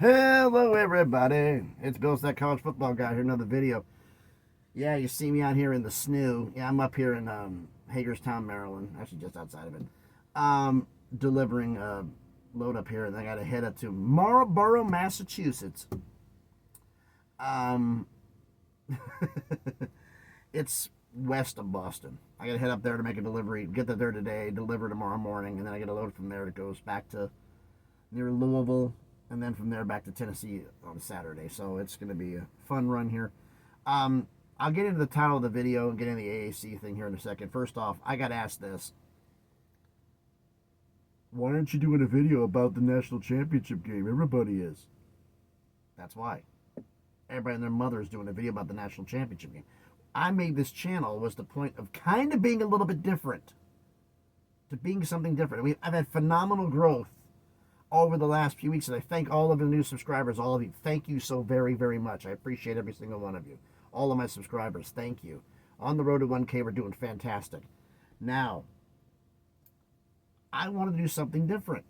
Hello, everybody. It's Bill's that college football guy here. Another video. Yeah, you see me out here in the snow. Yeah, I'm up here in Hagerstown, Maryland. Actually, just outside of it. Delivering a load up here, and I got to head up to Marlborough, Massachusetts. Um, it's west of Boston. I got to head up there to make a delivery. Get there today, deliver tomorrow morning, and then I get a load from there that goes back to near Louisville, and then from there back to Tennessee on Saturday. So it's going to be a fun run here. I'll get into the title of the video and get into the AAC thing here in a second. First off, I got asked this. Why aren't you doing a video about the national championship game? Everybody is. That's why. Everybody and their mother is doing a video about the national championship game. I made this channel was the point of kind of being a little bit different. To being something different. I mean, I've had phenomenal growth over the last few weeks, and I thank all of the new subscribers, all of you. Thank you so very, very much. I appreciate every single one of you. All of my subscribers, thank you. On the road to 1K, we're doing fantastic. Now, I wanted to do something different.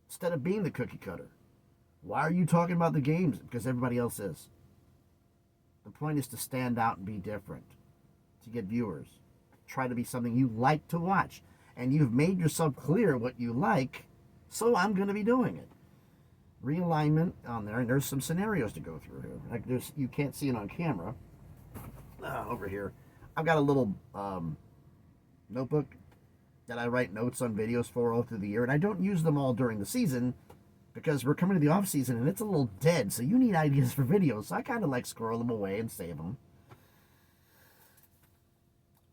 Instead of being the cookie cutter. Why are you talking about the games? Because everybody else is. The point is to stand out and be different. To get viewers. Try to be something you like to watch. And you've made yourself clear what you like, so I'm going to be doing it. Realignment on there, and there's some scenarios to go through here. Like you can't see it on camera. Over here, I've got a little notebook that I write notes on videos for all through the year, and I don't use them all during the season because we're coming to the off season and it's a little dead. So you need ideas for videos. So I kind of like squirrel them away and save them.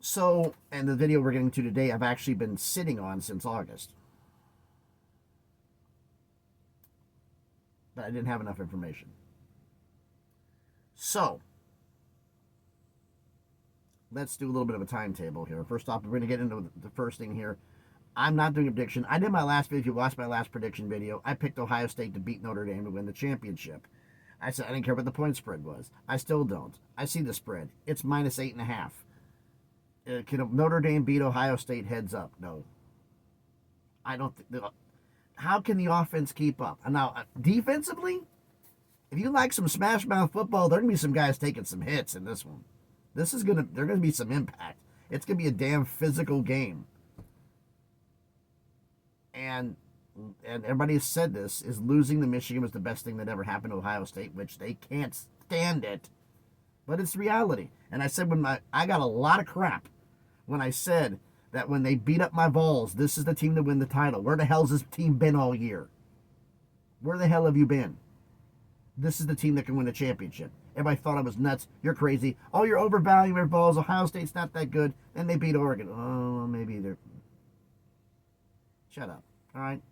So, and the video we're getting to today, I've actually been sitting on since August. But I didn't have enough information. So, let's do a little bit of a timetable here. First off, we're going to get into the first thing here. I'm not doing a prediction. I did my last video. If you watched my last prediction video, I picked Ohio State to beat Notre Dame to win the championship. I said I didn't care what the point spread was. I still don't. I see the spread. It's minus 8.5. Can Notre Dame beat Ohio State heads up? No. I don't think. How can the offense keep up? And now, defensively, if you like some smash mouth football, there are going to be some guys taking some hits in this one. There's going to be some impact. It's going to be a damn physical game. And everybody has said this, is losing to Michigan was the best thing that ever happened to Ohio State, which they can't stand it. But it's reality. And I said I got a lot of crap when I said that when they beat up my Vols, this is the team to win the title. Where the hell's this team been all year? Where the hell have you been? This is the team that can win a championship. Everybody thought I was nuts. You're crazy. Oh, you're overvaluing your Vols. Ohio State's not that good. And they beat Oregon. Oh, maybe they're... Shut up. All right?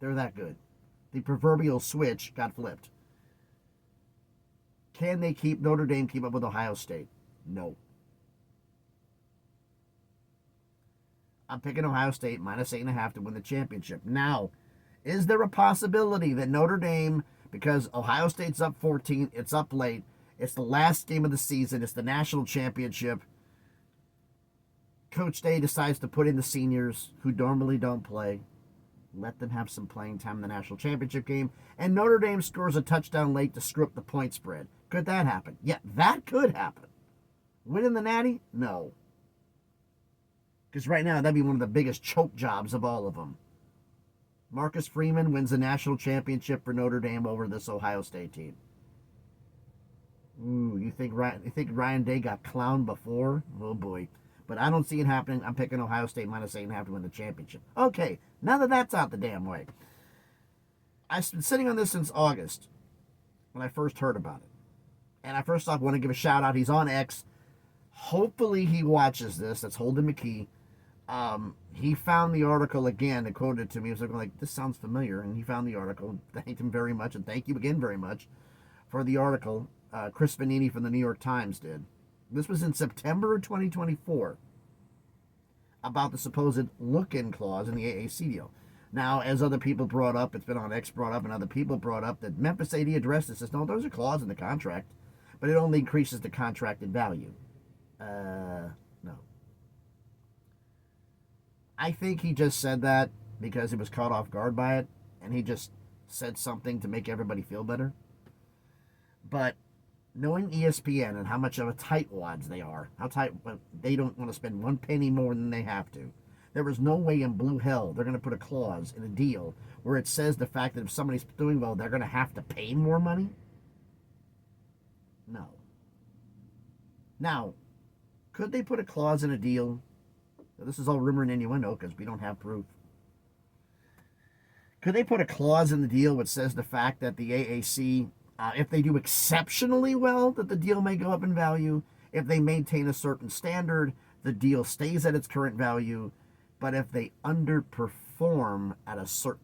They're that good. The proverbial switch got flipped. Can they Notre Dame keep up with Ohio State? No. I'm picking Ohio State minus 8.5 to win the championship. Now, is there a possibility that Notre Dame, because Ohio State's up 14, it's up late, it's the last game of the season, it's the national championship, Coach Day decides to put in the seniors who normally don't play, let them have some playing time in the national championship game, and Notre Dame scores a touchdown late to screw up the point spread? Could that happen? Yeah, that could happen. Winning the Natty? No. Because right now, that'd be one of the biggest choke jobs of all of them. Marcus Freeman wins the national championship for Notre Dame over this Ohio State team. Ooh, you think Ryan Day got clowned before? Oh, boy. But I don't see it happening. I'm picking Ohio State minus 8.5 to win the championship. Okay, now that that's out the damn way. I've been sitting on this since August when I first heard about it. And I first off want to give a shout out. He's on X. Hopefully he watches this. That's Holden McKee. He found the article again and quoted it to me. He was like, this sounds familiar. And he found the article. Thanked him very much. And thank you again very much for the article. Chris Vannini from the New York Times did. This was in September of 2024 about the supposed look-in clause in the AAC deal. Now, as other people brought up, it's been on X brought up and other people brought up that Memphis AD addressed this. Says, no, there's a clause in the contract, but it only increases the contracted value. No. I think he just said that because he was caught off guard by it, and he just said something to make everybody feel better. But knowing ESPN and how much of a tightwads they are, how tight they don't want to spend one penny more than they have to. There is no way in blue hell they're going to put a clause in a deal where it says the fact that if somebody's doing well, they're going to have to pay more money. No. Now, could they put a clause in a deal? This is all rumor and innuendo because we don't have proof. Could they put a clause in the deal which says the fact that the AAC, if they do exceptionally well, that the deal may go up in value? If they maintain a certain standard, the deal stays at its current value. But if they underperform at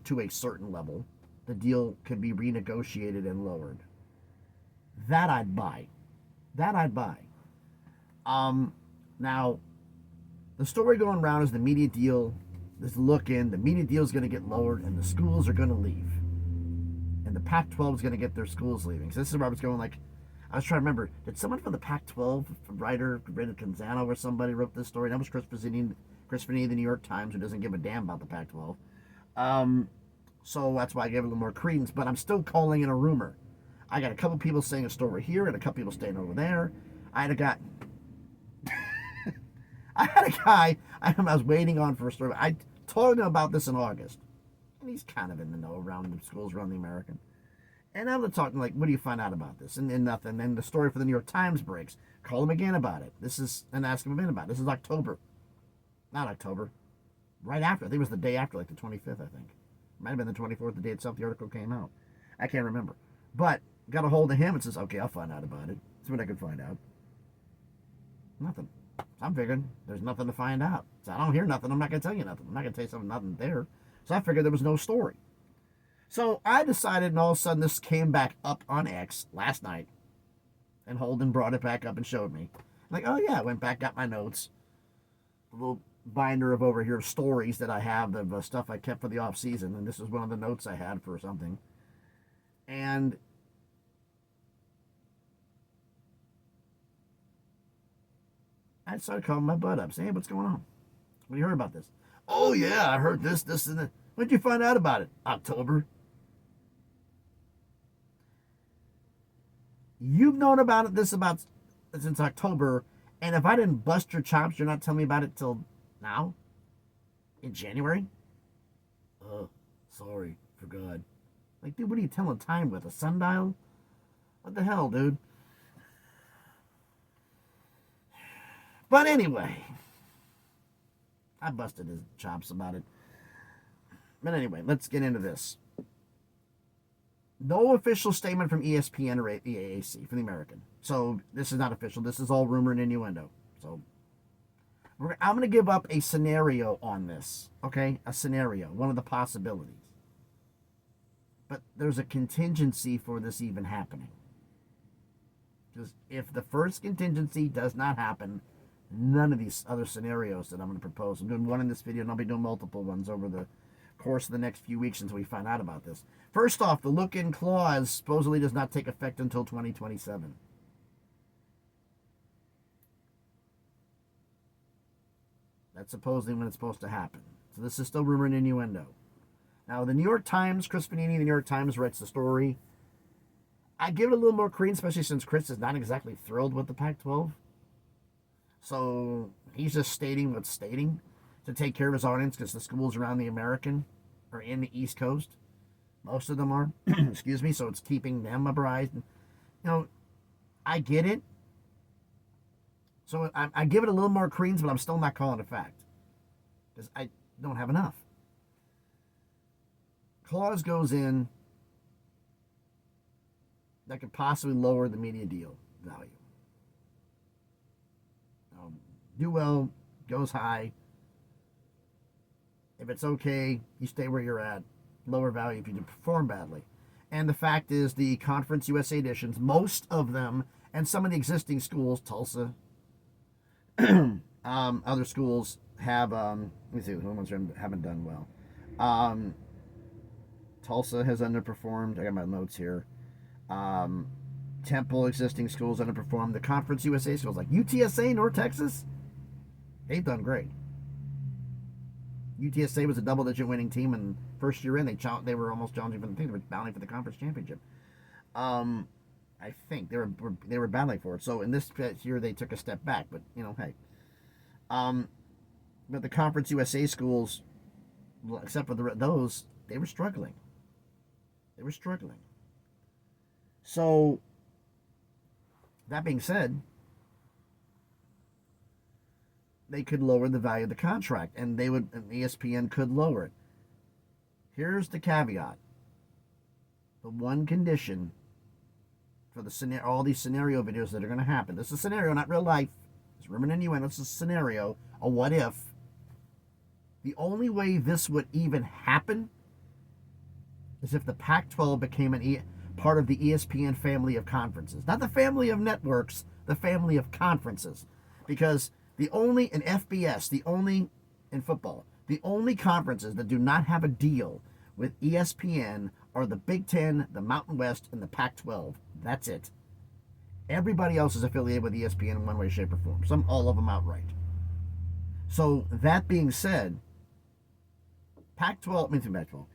to a certain level, the deal could be renegotiated and lowered. That I'd buy. That I'd buy. Now, the story going around is the media deal is looking, the media deal is going to get lowered, and the schools are going to leave. And the Pac-12 is going to get their schools leaving. So this is where I was going, like, I was trying to remember, did someone from the Pac-12, writer, Brandon Canzano or somebody wrote this story? That was Chris Vannini of the New York Times, who doesn't give a damn about the Pac-12. So that's why I gave it a little more credence, but I'm still calling it a rumor. I got a couple people saying a story here and a couple people staying over there. I had a guy I was waiting on for a story. I told him about this in August. And he's kind of in the know around the schools around the American. And I'm talking like, what do you find out about this? And nothing. And the story for the New York Times breaks. Call him again about it. And ask him again about it. This is October. Not October. Right after. I think it was the day after, like the 25th, I think. Might have been the 24th, the day itself the article came out. I can't remember. But got a hold of him and says, okay, I'll find out about it. See what I can find out. Nothing. So I'm figuring there's nothing to find out. So I don't hear nothing. I'm not going to tell you nothing. I'm not going to tell you something, nothing there. So I figured there was no story. So I decided, and all of a sudden this came back up on X last night. And Holden brought it back up and showed me. I'm like, oh yeah, I went back, got my notes. A little binder of over here stories that I have of stuff I kept for the off season. And this is one of the notes I had for something. And I started calling my butt up, saying, hey, what's going on? What you heard about this? Oh, yeah, I heard this, and that. When did you find out about it? October. You've known about it since October, and if I didn't bust your chops, you're not telling me about it till now? In January? Sorry, forgot. Like, dude, what are you telling time with? A sundial? What the hell, dude? But anyway, I busted his chops about it. But anyway, let's get into this. No official statement from ESPN or the AAC for the American. So this is not official. This is all rumor and innuendo. So I'm going to give up a scenario on this. Okay? A scenario. One of the possibilities. But there's a contingency for this even happening. Because if the first contingency does not happen, none of these other scenarios that I'm going to propose. I'm doing one in this video, and I'll be doing multiple ones over the course of the next few weeks until we find out about this. First off, the look-in clause supposedly does not take effect until 2027. That's supposedly when it's supposed to happen. So this is still rumor and innuendo. Now, the New York Times, Chris Vannini, the New York Times writes the story. I give it a little more credence, especially since Chris is not exactly thrilled with the Pac-12. So he's just stating what's stating to take care of his audience because the schools around the American are in the East Coast. Most of them are. Excuse me. So it's keeping them abreast. You know, I get it. So I give it a little more credence, but I'm still not calling it a fact because I don't have enough. Clause goes in that could possibly lower the media deal value. Do well, goes high. If it's okay, you stay where you're at. Lower value if you do perform badly. And the fact is, the Conference USA editions, most of them, and some of the existing schools, Tulsa, other schools have, let me see, who ones haven't done well. Tulsa has underperformed. I got my notes here. Temple existing schools underperformed. The Conference USA schools like UTSA, North Texas, they've done great. UTSA was a double-digit winning team, and first year in, they were almost challenging for the thing. They were battling for the conference championship. I think they were battling for it. So in this year, they took a step back. But hey, but the Conference USA schools, except for those, they were struggling. They were struggling. So that being said, they could lower the value of the contract, and ESPN could lower it. Here's the caveat: the one condition for all these scenario videos that are going to happen. This is a scenario, not real life. It's rumor and innuendo. It's a scenario, a what if. The only way this would even happen is if the Pac-12 became part of the ESPN family of conferences. Not the family of networks, the family of conferences. Because in FBS, in football, the only conferences that do not have a deal with ESPN are the Big Ten, the Mountain West, and the Pac-12. That's it. Everybody else is affiliated with ESPN in one way, shape, or form. All of them outright. So that being said, Pac-12,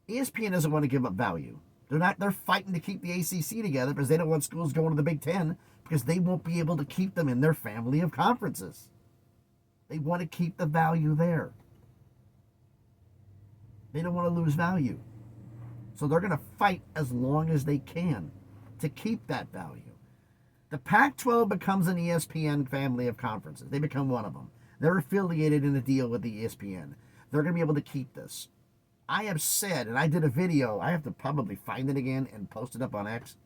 ESPN doesn't want to give up value. They're fighting to keep the ACC together because they don't want schools going to the Big Ten because they won't be able to keep them in their family of conferences. They want to keep the value there. They don't want to lose value. So they're going to fight as long as they can to keep that value. The Pac-12 becomes an ESPN family of conferences. They become one of them. They're affiliated in a deal with the ESPN. They're going to be able to keep this. I have said, and I did a video, I have to probably find it again and post it up on X,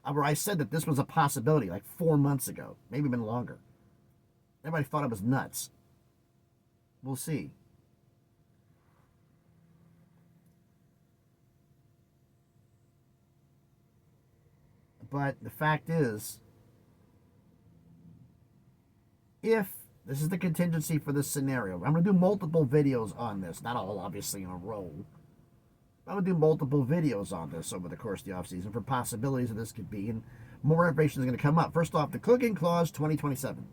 where I said that this was a possibility like 4 months ago, maybe even longer. Everybody thought it was nuts. We'll see. But the fact is, if this is the contingency for this scenario, I'm going to do multiple videos on this, not all obviously in a row. I'm going to do multiple videos on this over the course of the offseason for possibilities of this could be, and more information is going to come up. First off, the cooking clause, 2027.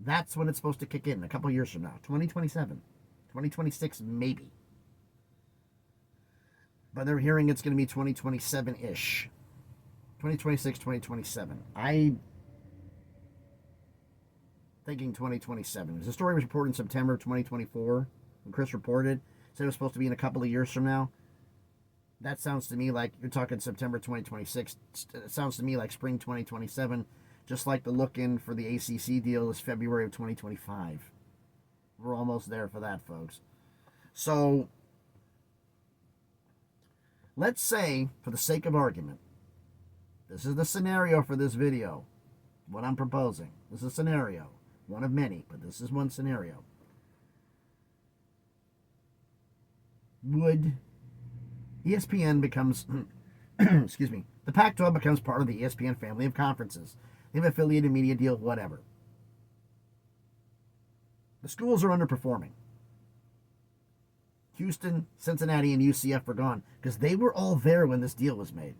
That's when it's supposed to kick in a couple years from now. 2027. 2026, maybe. But they're hearing it's going to be 2027-ish. 2026, 2027. I'm thinking 2027. The story was reported in September of 2024 when Chris reported. Said it was supposed to be in a couple of years from now. That sounds to me like you're talking September 2026. It sounds to me like spring 2027, just like the look-in for the ACC deal is February of 2025. We're almost there for that, folks. So, let's say, for the sake of argument, this is the scenario for this video, what I'm proposing. This is a scenario, one of many, but this is one scenario. Would ESPN becomes, excuse me, the Pac-12 becomes part of the ESPN family of conferences. They have affiliated media deal, whatever. The schools are underperforming. Houston, Cincinnati, and UCF were gone because they were all there when this deal was made.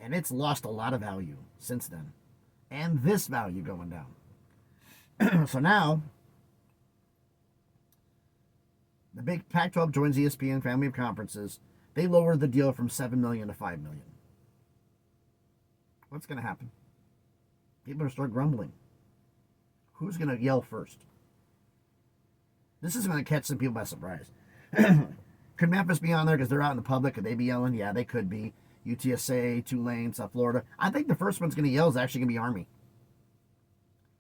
And it's lost a lot of value since then. And this value going down. So now, the big Pac-12 joins ESPN family of conferences. They lowered the deal from $7 million to $5 million. What's going to happen? People are start grumbling. Who's going to yell first? This is going to catch some people by surprise. Could Memphis be on there because they're out in the public? Could they be yelling? Yeah, they could be. UTSA, Tulane, South Florida. I think the first one's going to yell is actually going to be Army.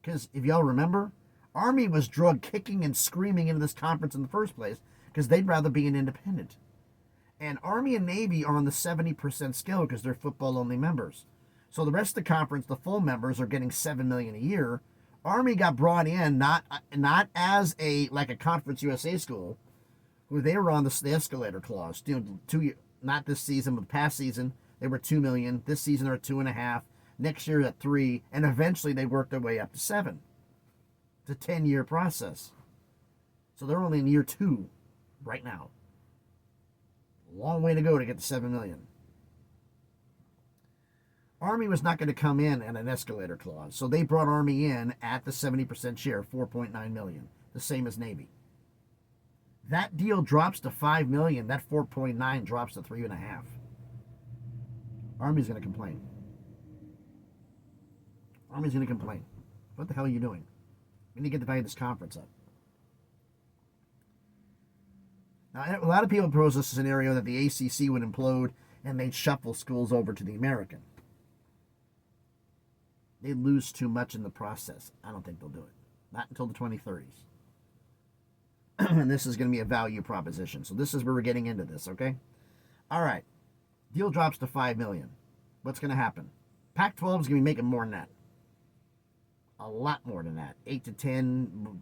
Because if y'all remember, Army was drug kicking and screaming into this conference in the first place because they'd rather be an independent. And Army and Navy are on the 70% scale because they're football-only members. So the rest of the conference, the full members, are getting $7 million a year. Army got brought in not as a Conference USA school, where they were on the escalator clause. Not this season, but past season they were $2 million. This season they're at $2.5 million. Next year at $3 million, and eventually they worked their way up to $7 million. It's a 10-year process. So they're only in year 2 right now. Long way to go to get to $7 million. Army was not going to come in at an escalator clause, so they brought Army in at the 70% share, 4.9 million, the same as Navy. That deal drops to 5 million. That 4.9 drops to 3.5. Army's going to complain. Army's going to complain. What the hell are you doing? We need to get the value of this conference up. Now, a lot of people propose a scenario that the ACC would implode and they'd shuffle schools over to the American. They'd lose too much in the process. I don't think they'll do it. Not until the 2030s. And this is going to be a value proposition. So this is where we're getting into this, okay? All right. Deal drops to 5 million. What's going to happen? Pac-12 is going to be making more than that. A lot more than that. 8 to 10.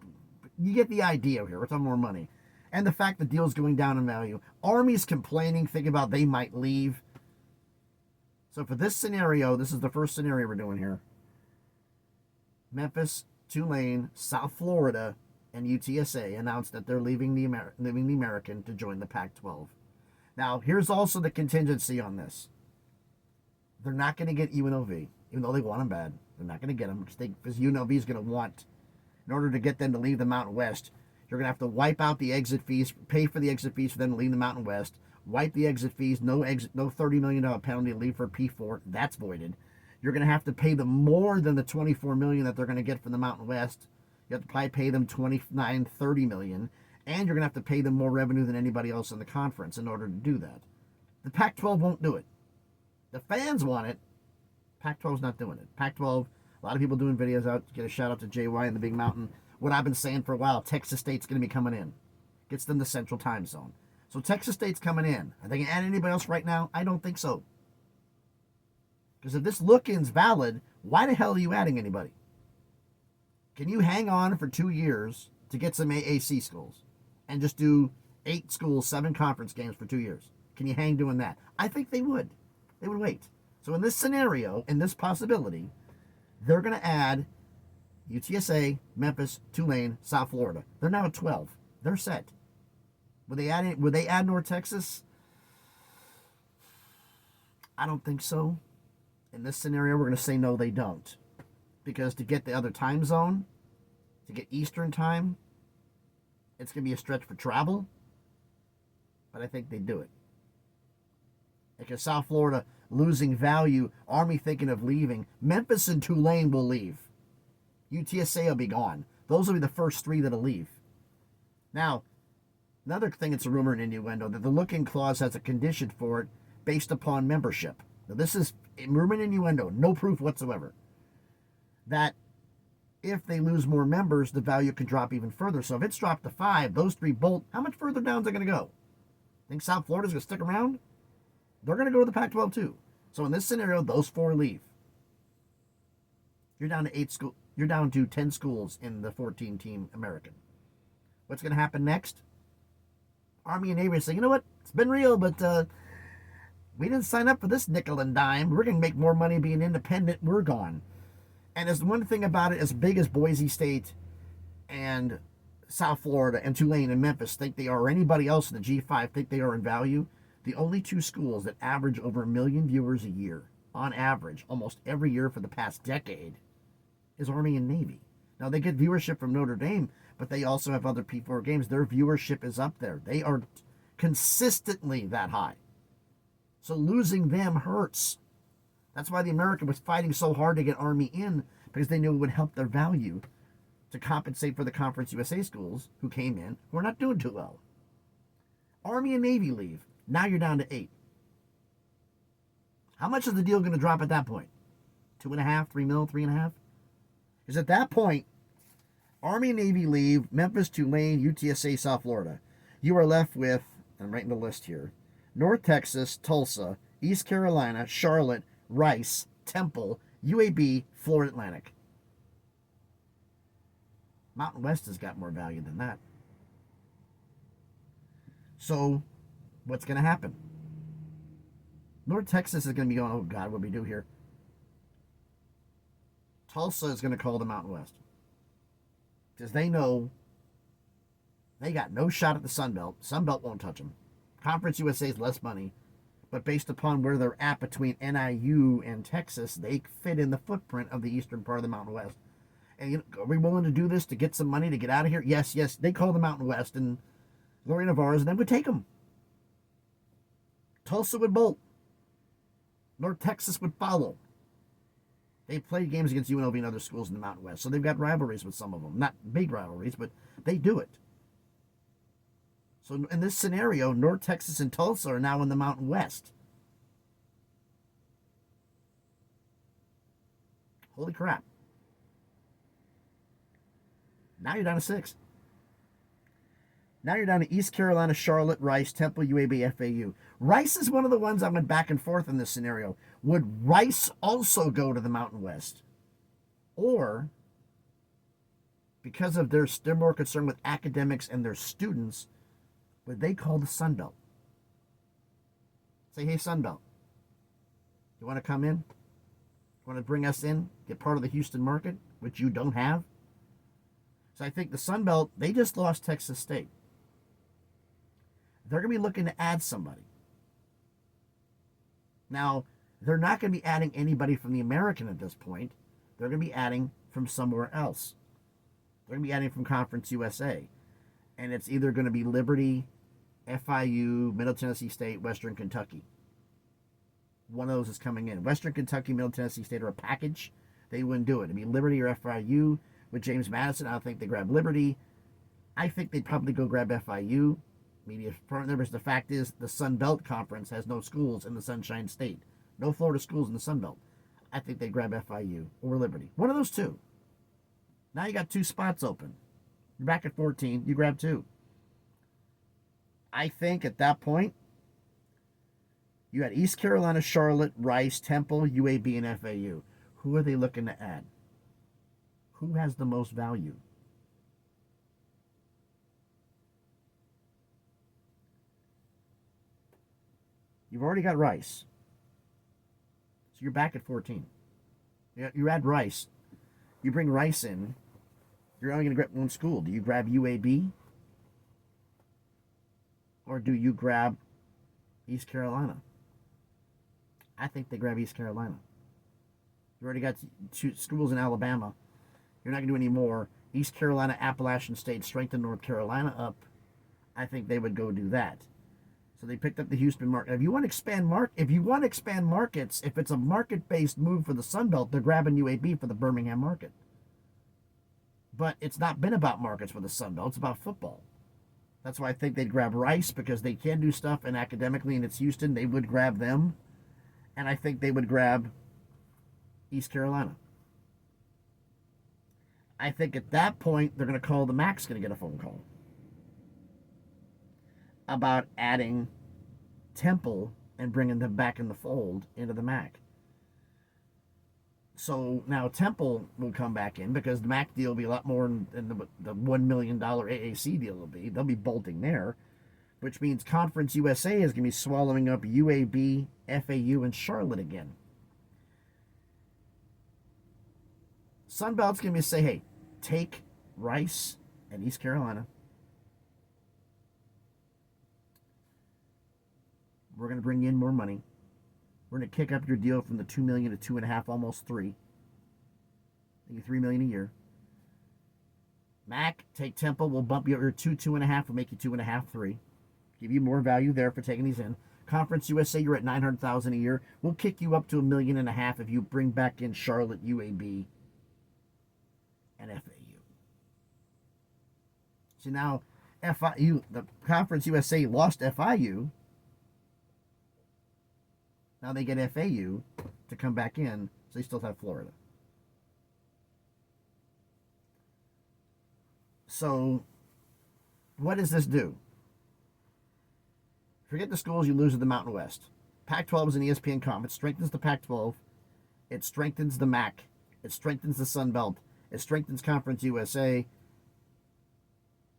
You get the idea here. We're talking more money. And the fact the deal's going down in value. Army's complaining, thinking about they might leave. So for this scenario, this is the first scenario we're doing here. Memphis, Tulane, South Florida, and UTSA announced that they're leaving the American to join the Pac-12. Now, here's also the contingency on this. They're not going to get UNLV, even though they want them bad. They're not going to get them because UNLV is going to want, in order to get them to leave the Mountain West, you're going to have to wipe out the exit fees, pay for the exit fees for them to leave the Mountain West, wipe the exit fees, no $30 million penalty to leave for P4. That's voided. You're going to have to pay them more than the $24 million that they're going to get from the Mountain West. You have to probably pay them $29-30 million, and you're going to have to pay them more revenue than anybody else in the conference in order to do that. The Pac-12 won't do it. The fans want it. Pac-12's not doing it. Pac-12, a lot of people doing videos out. Get a shout out to JY and the Big Mountain. What I've been saying for a while, Texas State's going to be coming in. Gets them the Central Time Zone. So Texas State's coming in. Are they going to add anybody else right now? I don't think so. Because if this look-in's valid, why the hell are you adding anybody? Can you hang on for 2 years to get some AAC schools and just do 8 schools, 7 conference games for 2 years? Can you hang doing that? I think they would. They would wait. So in this scenario, in this possibility, they're going to add UTSA, Memphis, Tulane, South Florida. They're now at 12. They're set. Would they add North Texas? I don't think so. In this scenario, we're going to say no, they don't. Because to get the other time zone, to get Eastern time, it's going to be a stretch for travel. But I think they do it. Because South Florida losing value, Army thinking of leaving. Memphis and Tulane will leave. UTSA will be gone. Those will be the first 3 that'll leave. Now, another thing, it's a rumor and innuendo that the look-in clause has a condition for it based upon membership. Now, this is rumor and innuendo, no proof whatsoever. That if they lose more members, the value can drop even further. So if it's dropped to 5, those 3 bolt, how much further down is it going to go? Think South Florida's going to stick around? They're going to go to the Pac-12 too. So in this scenario, those 4 leave. You're down to 8 schools. You're down to 10 schools in the 14-team American. What's going to happen next? Army and Navy say, you know what? It's been real, but we didn't sign up for this nickel and dime. We're going to make more money being independent. We're gone. And there's one thing about it, as big as Boise State and South Florida and Tulane and Memphis think they are, or anybody else in the G5 think they are in value, the only 2 schools that average over 1 million viewers a year, on average, almost every year for the past decade, is Army and Navy. Now, they get viewership from Notre Dame, but they also have other P4 games. Their viewership is up there. They are consistently that high. So losing them hurts. That's why the American was fighting so hard to get Army in, because they knew it would help their value to compensate for the Conference USA schools who came in who are not doing too well. Army and Navy leave. Now you're down to 8. How much is the deal going to drop at that point? 2.5, 3 mil, 3.5? Because at that point, Army and Navy leave, Memphis, Tulane, UTSA, South Florida. You are left with, I'm writing the list here, North Texas, Tulsa, East Carolina, Charlotte, Rice, Temple, UAB, Florida Atlantic. Mountain West has got more value than that. So, what's going to happen? North Texas is going to be going, oh God, what do we do here? Tulsa is going to call the Mountain West. Because they know they got no shot at the Sun Belt. Sun Belt won't touch them. Conference USA is less money. But based upon where they're at between NIU and Texas, they fit in the footprint of the eastern part of the Mountain West. And are we willing to do this to get some money to get out of here? Yes, yes. They call the Mountain West, and Gloria Navarro's, and then would take them. Tulsa would bolt. North Texas would follow. They played games against UNLV and other schools in the Mountain West, so they've got rivalries with some of them. Not big rivalries, but they do it. So in this scenario, North Texas and Tulsa are now in the Mountain West. Holy crap. Now you're down to 6. Now you're down to East Carolina, Charlotte, Rice, Temple, UAB, FAU. Rice is one of the ones I went back and forth in this scenario. Would Rice also go to the Mountain West? Or, because of they're more concerned with academics and their students, would they call the Sun Belt? Say, hey, Sun Belt, you want to come in? You want to bring us in? Get part of the Houston market, which you don't have? So I think the Sun Belt, they just lost Texas State. They're going to be looking to add somebody. Now, they're not going to be adding anybody from the American at this point. They're going to be adding from somewhere else. They're going to be adding from Conference USA. And it's either going to be Liberty, FIU, Middle Tennessee State, Western Kentucky. One of those is coming in. Western Kentucky, Middle Tennessee State are a package. They wouldn't do it. It'd be Liberty or FIU. With James Madison, I don't think they grab Liberty. I think they'd probably go grab FIU. Maybe if the fact is the Sun Belt Conference has no schools in the Sunshine State. No Florida schools in the Sun Belt. I think they grab FIU or Liberty. One of those two. Now you got 2 spots open. You're back at 14. You grab 2. I think at that point, you had East Carolina, Charlotte, Rice, Temple, UAB, and FAU. Who are they looking to add? Who has the most value? You've already got Rice. So you're back at 14. You add Rice. You bring Rice in. You're only going to grab one school. Do you grab UAB? Or do you grab East Carolina? I think they grab East Carolina. You already got 2 schools in Alabama. You're not going to do any more. East Carolina, Appalachian State, strengthen North Carolina up. I think they would go do that. So they picked up the Houston market. If you want to expand markets, if it's a market-based move for the Sun Belt, they're grabbing UAB for the Birmingham market. But it's not been about markets for the Sun Belt. It's about football. That's why I think they'd grab Rice, because they can do stuff, and academically, and it's Houston, they would grab them. And I think they would grab East Carolina. I think at that point, they're going to call the MAC's going to get a phone call about adding Temple and bringing them back in the fold into the MAC. So now Temple will come back in, because the MAC deal will be a lot more than the $1 million AAC deal will be. They'll be bolting there, which means Conference USA is going to be swallowing up UAB, FAU, and Charlotte again. Sunbelt's going to say, hey, take Rice and East Carolina. We're going to bring in more money. We're going to kick up your deal from the $2 million to $2.5, almost $3. Maybe $3 million a year. MAC, take Temple. We'll bump you up your $2.5. We'll make you $2.5, $3. Give you more value there for taking these in. Conference USA, you're at $900,000 a year. We'll kick you up to $1.5 million if you bring back in Charlotte, UAB, and FAU. So now, FIU, the Conference USA lost FIU. Now they get FAU to come back in, so they still have Florida. So, what does this do? Forget the schools, you lose to the Mountain West. Pac-12 is an ESPN conference. It strengthens the Pac-12. It strengthens the MAC. It strengthens the Sun Belt. It strengthens Conference USA.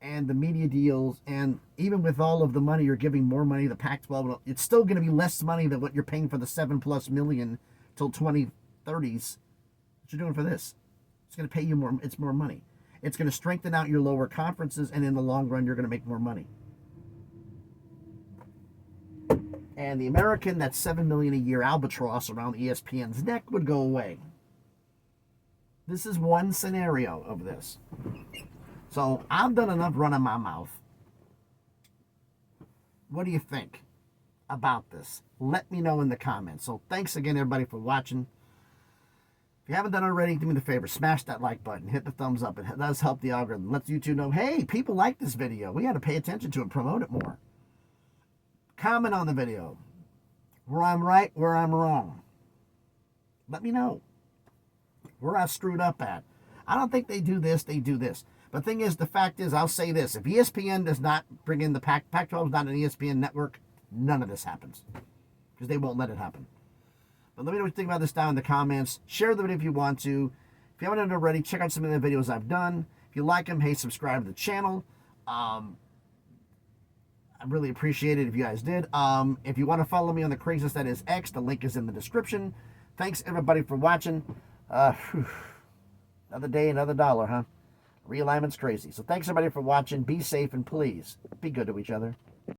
And the media deals, and even with all of the money, you're giving more money to the Pac-12. It's still going to be less money than what you're paying for the $7+ million till 2030s. What you're doing for this? It's going to pay you more. It's more money. It's going to strengthen out your lower conferences, and in the long run, you're going to make more money. and the American, that's $7 million a year albatross around ESPN's neck, would go away. This is one scenario of this. So I've done enough running my mouth. What do you think about this? Let me know in the comments. So thanks again, everybody, for watching. If you haven't done it already, do me the favor, smash that like button, hit the thumbs up. It does help the algorithm. Lets YouTube know, hey, people like this video. We got to pay attention to it, promote it more. Comment on the video. Where I'm right, where I'm wrong. Let me know where I screwed up at. I don't think they do this, they do this. But the thing is, the fact is, I'll say this. If ESPN does not bring in the Pac-12 is not an ESPN network, none of this happens. Because they won't let it happen. But let me know what you think about this down in the comments. Share the video if you want to. If you haven't done it already, check out some of the videos I've done. If you like them, hey, subscribe to the channel. I really appreciate it if you guys did. If you want to follow me on the craziness that is X, the link is in the description. Thanks, everybody, for watching. Another day, another dollar, huh? Realignment's crazy. So thanks, everybody, for watching. Be safe, and please, be good to each other.